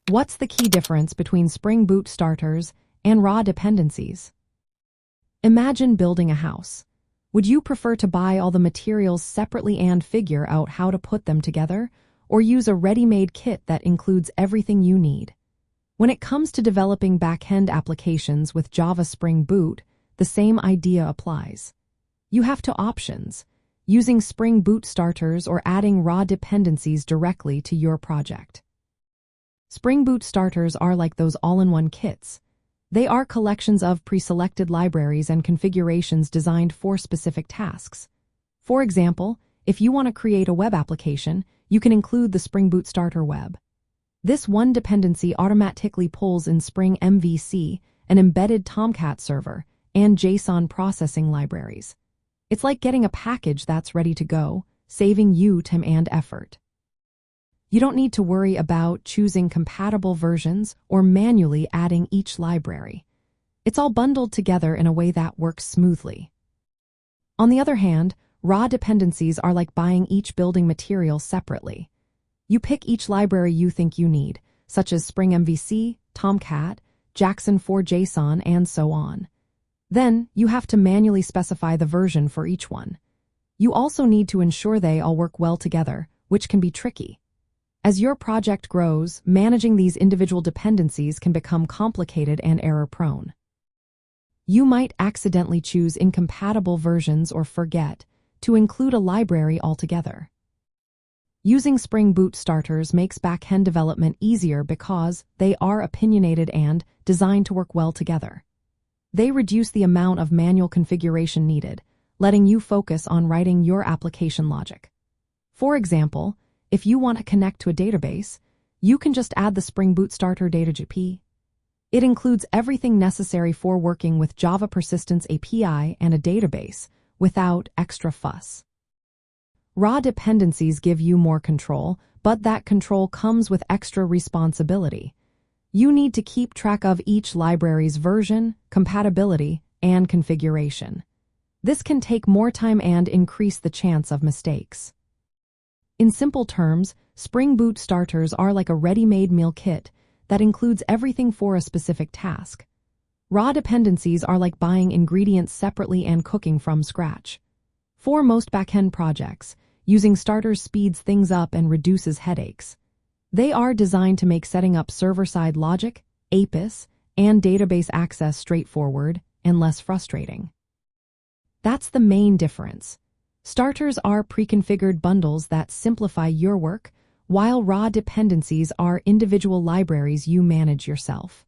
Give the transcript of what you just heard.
What's the key difference between Spring Boot starters and raw dependencies? Imagine building a house. Would you prefer to buy all the materials separately and figure out how to put them together, or use a ready-made kit that includes everything you need? When it comes to developing back-end applications with Java Spring Boot, the same idea applies. You have two options: using Spring Boot starters or adding raw dependencies directly to your project. Spring Boot starters are like those all-in-one kits. They are collections of pre-selected libraries and configurations designed for specific tasks. For example, if you want to create a web application, you can include the Spring Boot Starter Web. This one dependency automatically pulls in Spring MVC, an embedded Tomcat server, and JSON processing libraries. It's like getting a package that's ready to go, saving you time and effort. You don't need to worry about choosing compatible versions or manually adding each library. It's all bundled together in a way that works smoothly. On the other hand, raw dependencies are like buying each building material separately. You pick each library you think you need, such as Spring MVC, Tomcat, Jackson 4 JSON, and so on. Then, you have to manually specify the version for each one. You also need to ensure they all work well together, which can be tricky. As your project grows, managing these individual dependencies can become complicated and error-prone. You might accidentally choose incompatible versions or forget to include a library altogether. Using Spring Boot starters makes back-end development easier because they are opinionated and designed to work well together. They reduce the amount of manual configuration needed, letting you focus on writing your application logic. For example, if you want to connect to a database, you can just add the Spring Boot Starter DataGP. It includes everything necessary for working with Java Persistence API and a database without extra fuss. Raw dependencies give you more control, but that control comes with extra responsibility. You need to keep track of each library's version, compatibility, and configuration. This can take more time and increase the chance of mistakes. In simple terms, Spring Boot starters are like a ready-made meal kit that includes everything for a specific task. Raw dependencies are like buying ingredients separately and cooking from scratch. For most backend projects, using starters speeds things up and reduces headaches. They are designed to make setting up server-side logic, APIs, and database access straightforward and less frustrating. That's the main difference. Starters are pre-configured bundles that simplify your work, while raw dependencies are individual libraries you manage yourself.